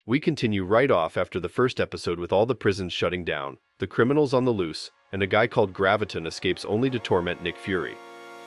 We continue right off after the first episode with all the prisons shutting down, the criminals on the loose, and a guy called Graviton escapes only to torment Nick Fury.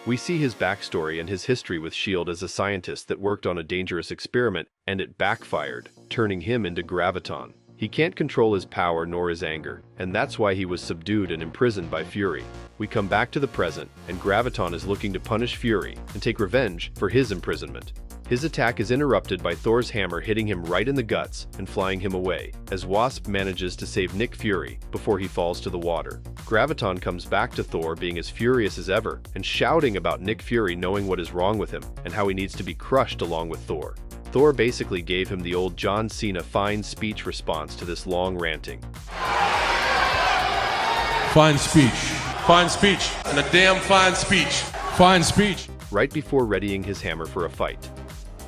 We see his backstory and his history with S.H.I.E.L.D. as a scientist that worked on a dangerous experiment, and it backfired, turning him into Graviton. He can't control his power nor his anger, and that's why he was subdued and imprisoned by Fury. We come back to the present, and Graviton is looking to punish Fury and take revenge for his imprisonment. His attack is interrupted by Thor's hammer hitting him right in the guts and flying him away, as Wasp manages to save Nick Fury before he falls to the water. Graviton comes back to Thor being as furious as ever and shouting about Nick Fury knowing what is wrong with him and how he needs to be crushed along with Thor. Thor basically gave him the old John Cena fine speech response to this long ranting. Fine speech. Fine speech. And a damn fine speech. Fine speech. Right before readying his hammer for a fight.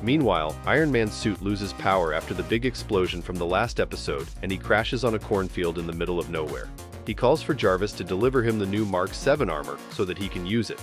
Meanwhile, Iron Man's suit loses power after the big explosion from the last episode, and he crashes on a cornfield in the middle of nowhere. He calls for Jarvis to deliver him the new Mark 7 armor so that he can use it.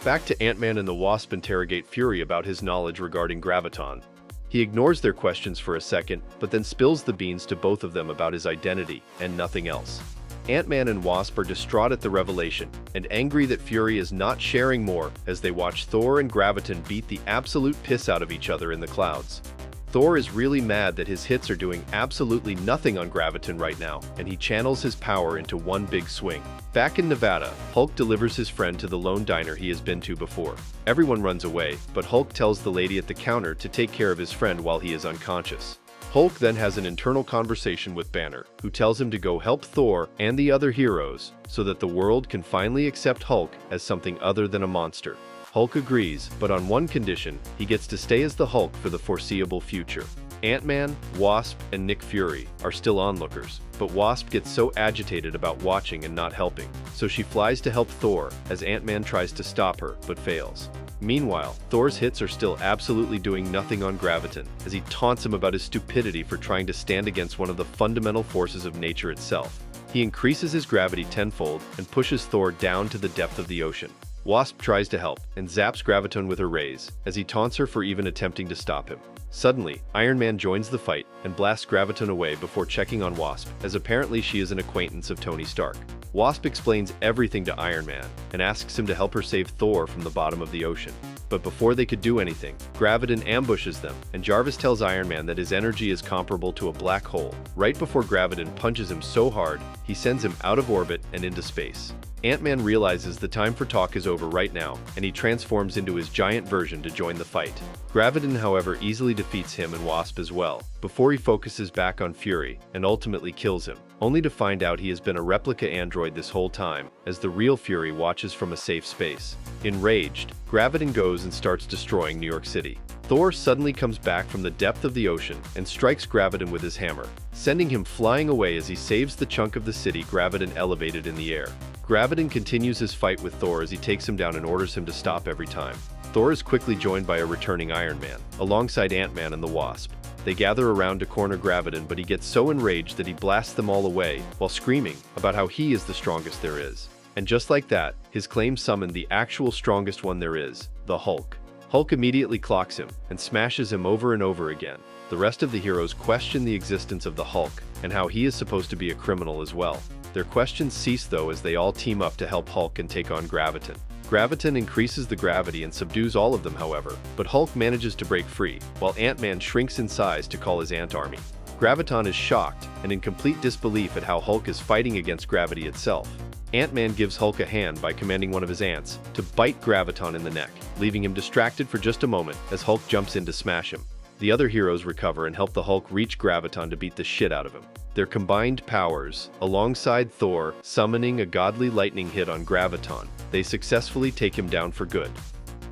Back to Ant-Man and the Wasp interrogate Fury about his knowledge regarding Graviton. He ignores their questions for a second, but then spills the beans to both of them about his identity and nothing else. Ant-Man and Wasp are distraught at the revelation, and angry that Fury is not sharing more as they watch Thor and Graviton beat the absolute piss out of each other in the clouds. Thor is really mad that his hits are doing absolutely nothing on Graviton right now, and he channels his power into one big swing. Back in Nevada, Hulk delivers his friend to the lone diner he has been to before. Everyone runs away, but Hulk tells the lady at the counter to take care of his friend while he is unconscious. Hulk then has an internal conversation with Banner, who tells him to go help Thor and the other heroes so that the world can finally accept Hulk as something other than a monster. Hulk agrees, but on one condition: he gets to stay as the Hulk for the foreseeable future. Ant-Man, Wasp, and Nick Fury are still onlookers, but Wasp gets so agitated about watching and not helping, so she flies to help Thor as Ant-Man tries to stop her but fails. Meanwhile, Thor's hits are still absolutely doing nothing on Graviton, as he taunts him about his stupidity for trying to stand against one of the fundamental forces of nature itself. He increases his gravity tenfold and pushes Thor down to the depth of the ocean. Wasp tries to help and zaps Graviton with her rays, as he taunts her for even attempting to stop him. Suddenly, Iron Man joins the fight and blasts Graviton away before checking on Wasp, as apparently she is an acquaintance of Tony Stark. Wasp explains everything to Iron Man and asks him to help her save Thor from the bottom of the ocean. But before they could do anything, Graviton ambushes them, and Jarvis tells Iron Man that his energy is comparable to a black hole. Right before Graviton punches him so hard, he sends him out of orbit and into space. Ant-Man realizes the time for talk is over right now, and he transforms into his giant version to join the fight. Graviton, however, easily defeats him and Wasp as well, before he focuses back on Fury and ultimately kills him, only to find out he has been a replica android this whole time, as the real Fury watches from a safe space. Enraged, Graviton goes and starts destroying New York City. Thor suddenly comes back from the depth of the ocean and strikes Graviton with his hammer, sending him flying away as he saves the chunk of the city Graviton elevated in the air. Graviton continues his fight with Thor as he takes him down and orders him to stop every time. Thor is quickly joined by a returning Iron Man, alongside Ant-Man and the Wasp. They gather around to corner Graviton, but he gets so enraged that he blasts them all away, while screaming about how he is the strongest there is. And just like that, his claim summoned the actual strongest one there is, the Hulk. Hulk immediately clocks him and smashes him over and over again. The rest of the heroes question the existence of the Hulk and how he is supposed to be a criminal as well. Their questions cease though as they all team up to help Hulk and take on Graviton. Graviton increases the gravity and subdues all of them, however, but Hulk manages to break free, while Ant-Man shrinks in size to call his ant army. Graviton is shocked and in complete disbelief at how Hulk is fighting against gravity itself. Ant-Man gives Hulk a hand by commanding one of his ants to bite Graviton in the neck, leaving him distracted for just a moment as Hulk jumps in to smash him. The other heroes recover and help the Hulk reach Graviton to beat the shit out of him. Their combined powers, alongside Thor summoning a godly lightning hit on Graviton, they successfully take him down for good.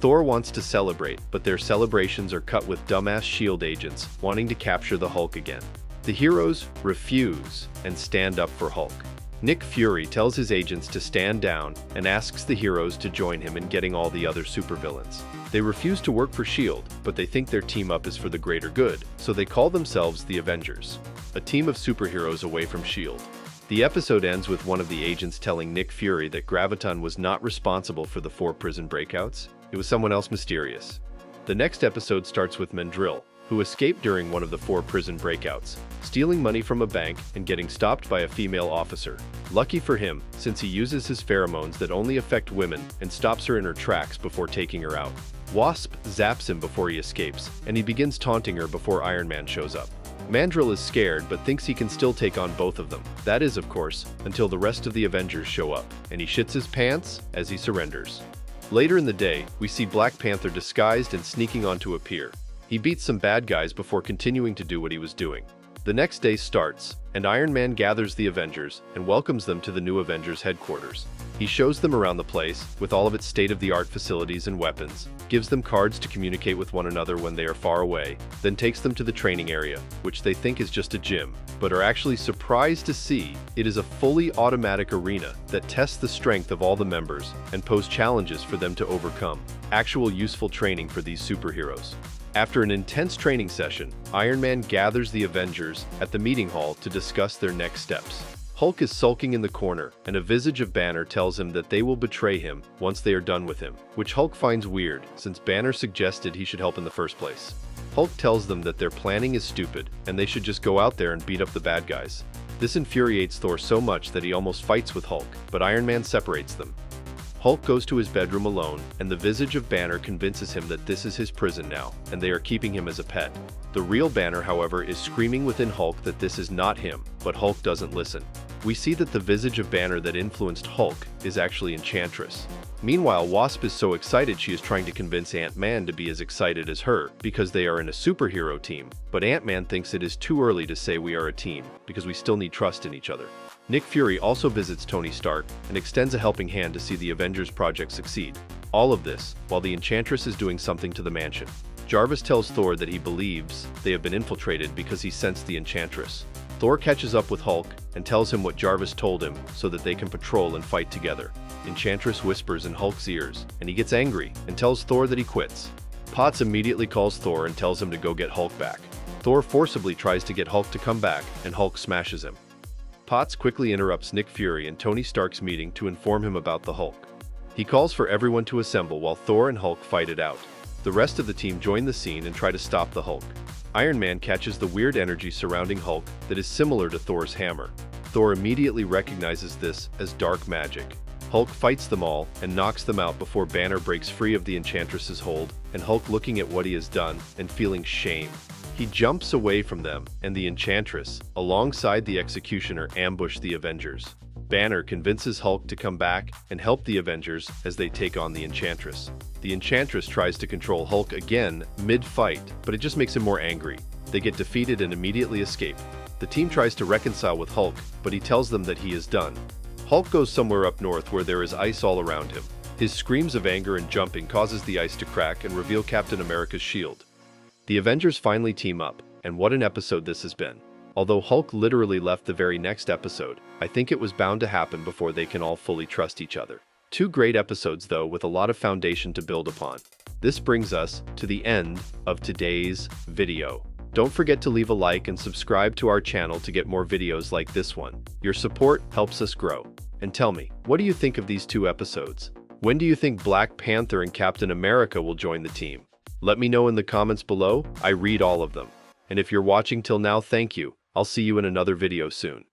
Thor wants to celebrate, but their celebrations are cut with dumbass S.H.I.E.L.D. agents wanting to capture the Hulk again. The heroes refuse and stand up for Hulk. Nick Fury tells his agents to stand down and asks the heroes to join him in getting all the other supervillains. They refuse to work for S.H.I.E.L.D., but they think their team up is for the greater good, so they call themselves the Avengers, a team of superheroes away from S.H.I.E.L.D. The episode ends with one of the agents telling Nick Fury that Graviton was not responsible for the 4 prison breakouts. It was someone else mysterious. The next episode starts with Mandrill, who escaped during one of the 4 prison breakouts, stealing money from a bank and getting stopped by a female officer. Lucky for him, since he uses his pheromones that only affect women and stops her in her tracks before taking her out. Wasp zaps him before he escapes, and he begins taunting her before Iron Man shows up. Mandrill is scared but thinks he can still take on both of them. That is, of course, until the rest of the Avengers show up, and he shits his pants as he surrenders. Later in the day, we see Black Panther disguised and sneaking onto a pier. He beats some bad guys before continuing to do what he was doing. The next day starts, and Iron Man gathers the Avengers and welcomes them to the new Avengers headquarters. He shows them around the place, with all of its state-of-the-art facilities and weapons, gives them cards to communicate with one another when they are far away, then takes them to the training area, which they think is just a gym, but are actually surprised to see it is a fully automatic arena that tests the strength of all the members and pose challenges for them to overcome. Actual useful training for these superheroes. After an intense training session, Iron Man gathers the Avengers at the meeting hall to discuss their next steps. Hulk is sulking in the corner, and a visage of Banner tells him that they will betray him once they are done with him, which Hulk finds weird, since Banner suggested he should help in the first place. Hulk tells them that their planning is stupid, and they should just go out there and beat up the bad guys. This infuriates Thor so much that he almost fights with Hulk, but Iron Man separates them. Hulk goes to his bedroom alone, and the visage of Banner convinces him that this is his prison now, and they are keeping him as a pet. The real Banner, however, is screaming within Hulk that this is not him, but Hulk doesn't listen. We see that the visage of Banner that influenced Hulk is actually Enchantress. Meanwhile, Wasp is so excited she is trying to convince Ant-Man to be as excited as her, because they are in a superhero team, but Ant-Man thinks it is too early to say we are a team, because we still need trust in each other. Nick Fury also visits Tony Stark and extends a helping hand to see the Avengers project succeed. All of this, while the Enchantress is doing something to the mansion. Jarvis tells Thor that he believes they have been infiltrated because he sensed the Enchantress. Thor catches up with Hulk and tells him what Jarvis told him so that they can patrol and fight together. Enchantress whispers in Hulk's ears, and he gets angry and tells Thor that he quits. Potts immediately calls Thor and tells him to go get Hulk back. Thor forcibly tries to get Hulk to come back, and Hulk smashes him. Potts quickly interrupts Nick Fury and Tony Stark's meeting to inform him about the Hulk. He calls for everyone to assemble while Thor and Hulk fight it out. The rest of the team join the scene and try to stop the Hulk. Iron Man catches the weird energy surrounding Hulk that is similar to Thor's hammer. Thor immediately recognizes this as dark magic. Hulk fights them all and knocks them out before Banner breaks free of the Enchantress's hold, and Hulk, looking at what he has done and feeling shame, he jumps away from them, and the Enchantress, alongside the Executioner, ambush the Avengers. Banner convinces Hulk to come back and help the Avengers as they take on the Enchantress. The Enchantress tries to control Hulk again mid-fight, but it just makes him more angry. They get defeated and immediately escape. The team tries to reconcile with Hulk, but he tells them that he is done. Hulk goes somewhere up north where there is ice all around him. His screams of anger and jumping causes the ice to crack and reveal Captain America's shield. The Avengers finally team up, and what an episode this has been. Although Hulk literally left the very next episode, I think it was bound to happen before they can all fully trust each other. 2 great episodes though, with a lot of foundation to build upon. This brings us to the end of today's video. Don't forget to leave a like and subscribe to our channel to get more videos like this one. Your support helps us grow. And tell me, what do you think of these 2 episodes? When do you think Black Panther and Captain America will join the team? Let me know in the comments below. I read all of them. And if you're watching till now, thank you. I'll see you in another video soon.